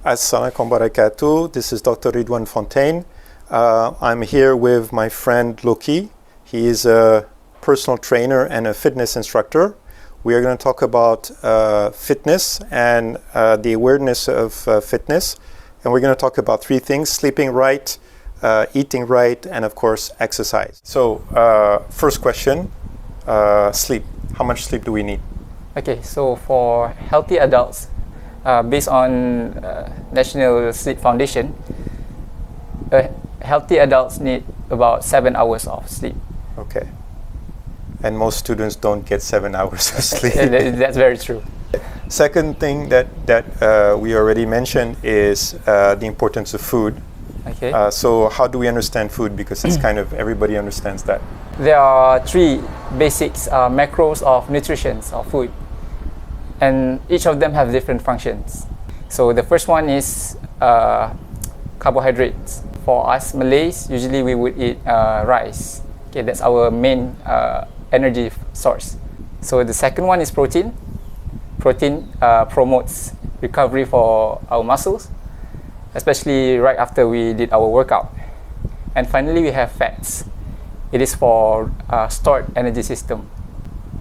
Assalamualaikum wabarakatuh. This is Dr. Ridhwan Fontaine. I'm here with my friend Loki. He is a personal trainer and a fitness instructor. We are going to talk about fitness and the awareness of fitness. And we're going to talk about three things: sleeping right, eating right, and of course, exercise. So, first question, sleep. How much sleep do we need? Okay, so for healthy adults, based on National Sleep Foundation, healthy adults need about 7 hours of sleep. Okay. And most students don't get 7 hours of sleep. That's very true. Second thing that we already mentioned is the importance of food. Okay. So how do we understand food? Because it's kind of, everybody understands that. There are three basics, macros of nutrition of food. And each of them have different functions. So the first one is carbohydrates. For us Malays, usually we would eat rice. Okay, that's our main energy source. So the second one is protein. Protein promotes recovery for our muscles, especially right after we did our workout. And finally, we have fats. It is for stored energy system,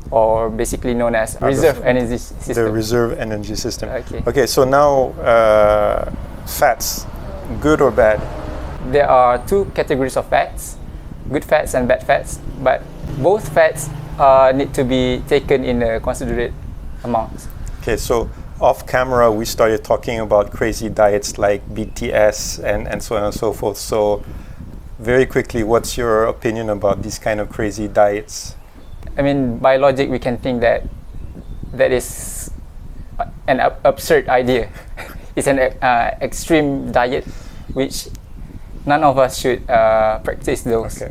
or basically known as reserve energy system. The reserve energy system. Okay. Okay, so now fats, good or bad? There are two categories of fats, good fats and bad fats, but both fats need to be taken in a considerate amount. Okay, so off camera we started talking about crazy diets like BTS and so on and so forth. So very quickly, what's your opinion about these kind of crazy diets? I mean, by logic, we can think that that is an absurd idea. It's an extreme diet, which none of us should practice those.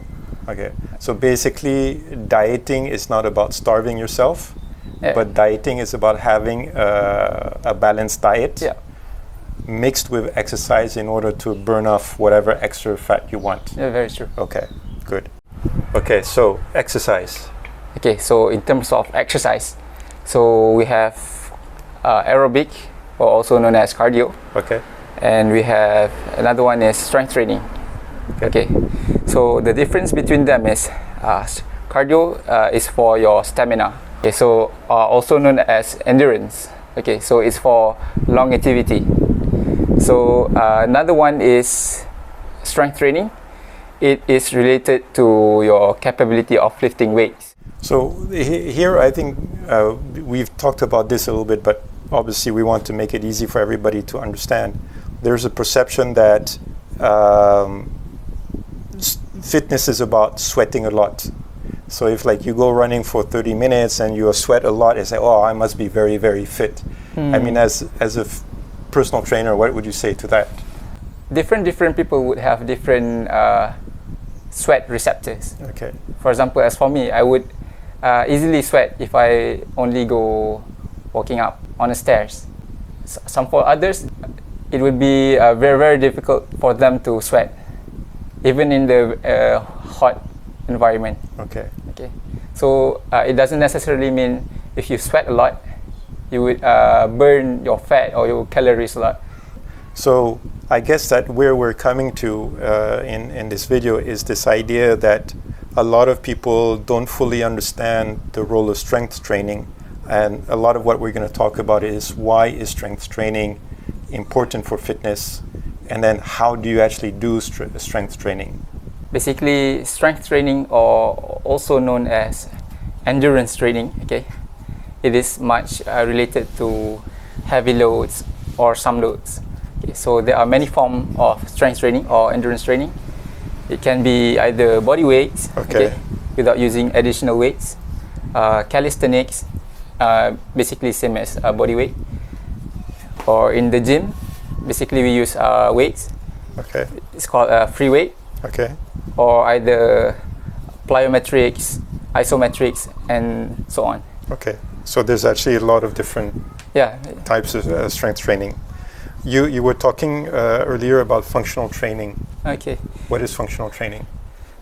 Okay. So basically, dieting is not about starving yourself, but dieting is about having a balanced diet mixed with exercise in order to burn off whatever extra fat you want. Yeah, very true. Okay, good. Okay, so exercise. Okay, so in terms of exercise, so we have aerobic, or also known as cardio. Okay. And we have another one is strength training. Okay. So the difference between them is cardio is for your stamina. Okay, so also known as endurance. Okay, so it's for longevity. So another one is strength training. It is related to your capability of lifting weights. So here I think we've talked about this a little bit, but obviously we want to make it easy for everybody to understand. There's a perception that fitness is about sweating a lot. So if like you go running for 30 minutes and you sweat a lot, it's like, oh, I must be very, very fit. I mean, as a personal trainer, what would you say to that? Different people would have different sweat receptors. Okay. For example, as for me, I would easily sweat if I only go walking up on the stairs. Some for others, it would be very, very difficult for them to sweat, even in the hot environment. Okay. So it doesn't necessarily mean if you sweat a lot, you would burn your fat or your calories a lot. So I guess that where we're coming to in this video is this idea that a lot of people don't fully understand the role of strength training, and a lot of what we're going to talk about is why is strength training important for fitness, and then how do you actually do strength training? Basically, strength training, or also known as endurance training, it is much related to heavy loads or some loads. So there are many forms of strength training or endurance training. It can be either body weights, without using additional weights, calisthenics, basically same as body weight, or in the gym, basically we use weights. It's called free weight. Or either plyometrics, isometrics, and so on. So there's actually a lot of different types of strength training. You were talking earlier about functional training. What is functional training?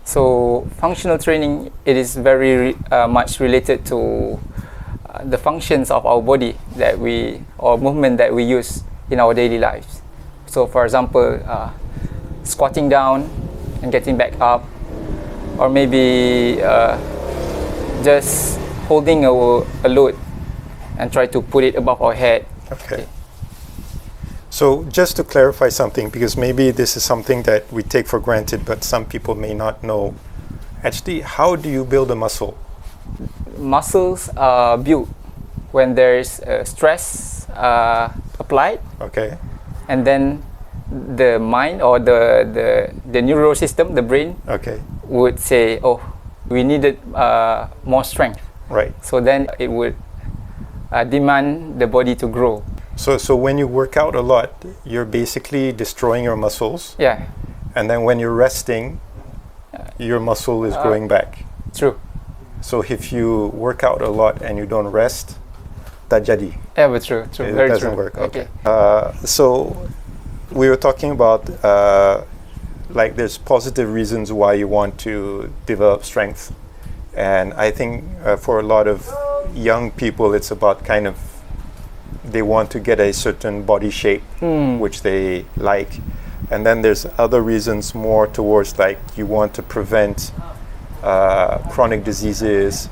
So functional training, it is very much related to the functions of our body that we, or movement that we use in our daily lives. So for example, squatting down and getting back up, or maybe just holding a load and try to put it above our head. Okay. So just to clarify something, because maybe this is something that we take for granted, but some people may not know. Actually, how do you build a muscle? Muscles are built when there is stress applied. Okay. And then the mind or the neural system, the brain, Okay. would say, oh, we needed more strength. Right. So then it would demand the body to grow. So when you work out a lot, you're basically destroying your muscles. Yeah, And then when you're resting, your muscle is growing back. true. So if you work out a lot and you don't rest, tak jadi. Yeah, but true. It Very doesn't true. work. Okay. So we were talking about like there's positive reasons why you want to develop strength, and I think for a lot of young people it's about kind of they want to get a certain body shape which they like, and then there's other reasons more towards like you want to prevent chronic diseases.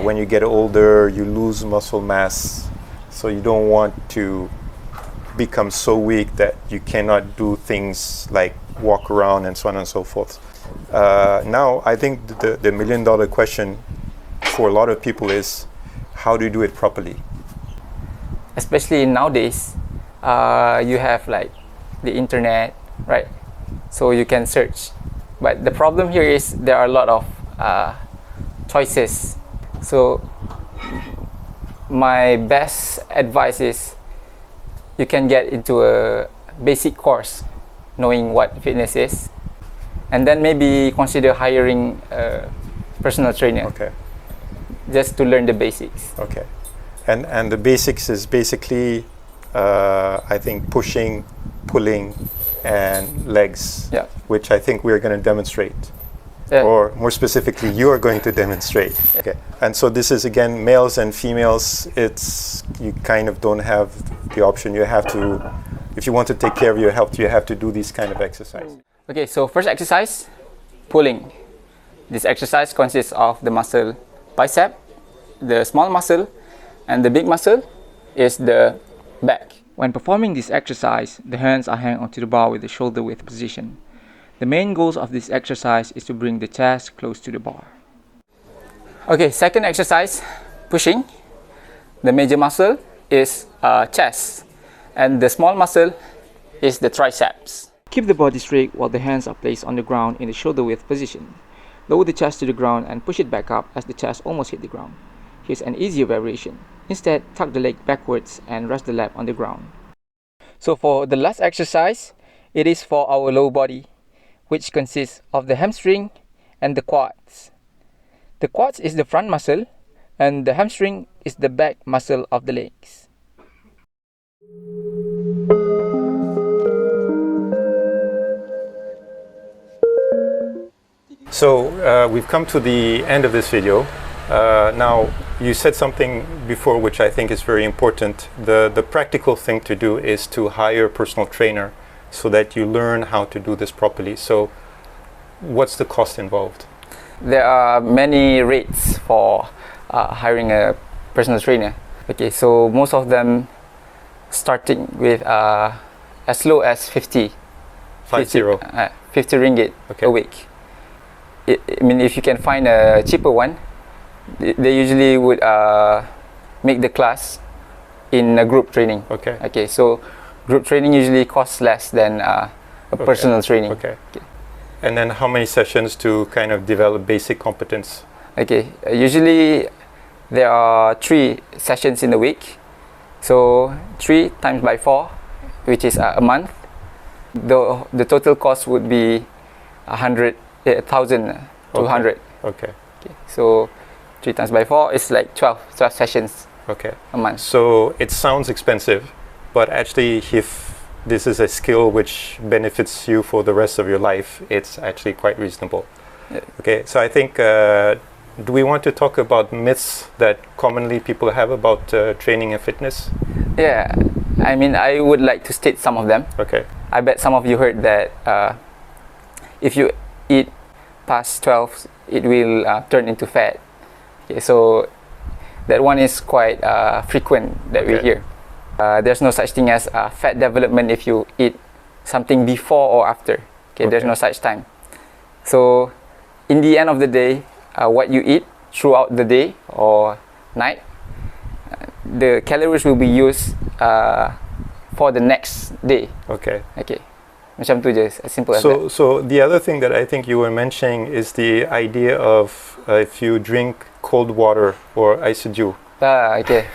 When you get older, you lose muscle mass, so you don't want to become so weak that you cannot do things like walk around and so on and so forth. Now, I think the million-dollar question for a lot of people is, how do you do it properly? Especially nowadays, you have like the internet, right? So you can search. But the problem here is there are a lot of choices. So my best advice is you can get into a basic course knowing what fitness is, and then maybe consider hiring a personal trainer. Okay. Just to learn the basics. Okay. And the basics is basically, I think, pushing, pulling, and legs, Yeah. which I think we're going to demonstrate. Or more specifically, you are going to demonstrate. Okay. And so this is, again, males and females. It's, you kind of don't have the option. You have to, if you want to take care of your health, you have to do these kind of exercise. Okay, so first exercise, pulling. This exercise consists of the muscle bicep, the small muscle, and the big muscle is the back. When performing this exercise, the hands are hanging onto the bar with the shoulder width position. The main goals of this exercise is to bring the chest close to the bar. Okay, second exercise, pushing. The major muscle is chest, and the small muscle is the triceps. Keep the body straight while the hands are placed on the ground in the shoulder width position. Lower the chest to the ground and push it back up as the chest almost hit the ground. Here's an easier variation. Instead, tuck the leg backwards and rest the lap on the ground. So for the last exercise, it is for our lower body, which consists of the hamstring and the quads. The quads is the front muscle, and the hamstring is the back muscle of the legs. So we've come to the end of this video. Now, you said something before which I think is very important. The practical thing to do is to hire a personal trainer so that you learn how to do this properly. So what's the cost involved? There are many rates for hiring a personal trainer. Okay, so most of them starting with as low as 50 ringgit a week. I mean, if you can find a cheaper one, they usually would make the class in a group training. Okay. Okay, so group training usually costs less than a personal training. Okay. And then how many sessions to kind of develop basic competence? Okay, usually there are 3 sessions in a week. So 3 times by 4, which is a month. The total cost would be 1,200. Okay. So 3 times by 4 is like 12 sessions a month. So it sounds expensive, but actually if this is a skill which benefits you for the rest of your life, it's actually quite reasonable. Yeah. Okay, so I think, do we want to talk about myths that commonly people have about training and fitness? Yeah, I mean, I would like to state some of them. Okay. I bet some of you heard that if you eat past 12, it will turn into fat. Okay, so that one is quite frequent that we hear. There's no such thing as fat development if you eat something before or after. Okay, there's no such time. So in the end of the day, what you eat throughout the day or night, the calories will be used for the next day. Okay. Okay. Macam tu je, as simple as So, that. so the other thing that I think you were mentioning is the idea of if you drink cold water or isodew. Okay.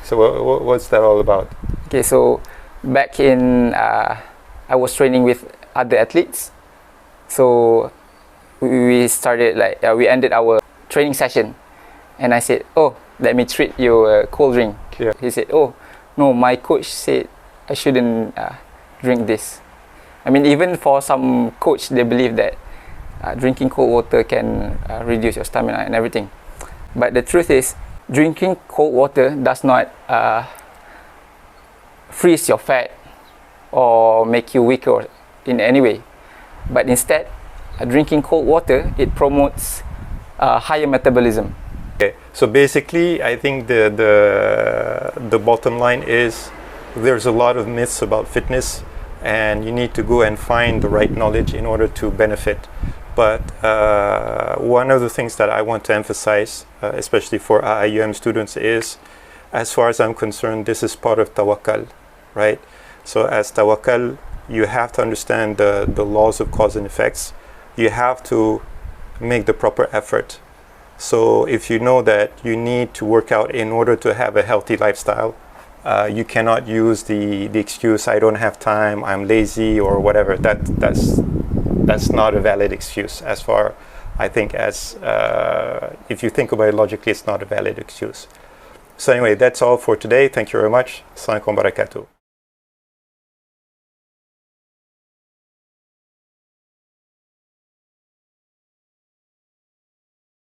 So what's that all about? Okay, so back in, I was training with other athletes. So we started like, we ended our training session. And I said, oh, let me treat you a cold drink. Yeah. He said, oh, no, my coach said I shouldn't drink this. I mean, even for some coach, they believe that drinking cold water can reduce your stamina and everything. But the truth is, drinking cold water does not freeze your fat or make you weaker in any way. But instead, drinking cold water, it promotes higher metabolism. Okay. So basically, I think the bottom line is there's a lot of myths about fitness, and you need to go and find the right knowledge in order to benefit. But one of the things that I want to emphasize, especially for IUM students, is, as far as I'm concerned, this is part of tawakkal, right? So as tawakkal, you have to understand the laws of cause and effects. You have to make the proper effort. So if you know that you need to work out in order to have a healthy lifestyle, you cannot use the excuse, I don't have time, I'm lazy, or whatever. That's not a valid excuse, as far, I think, as if you think about it logically, it's not a valid excuse. So anyway, that's all for today. Thank you very much. Assalamualaikum warahmatullahi wabarakatuh.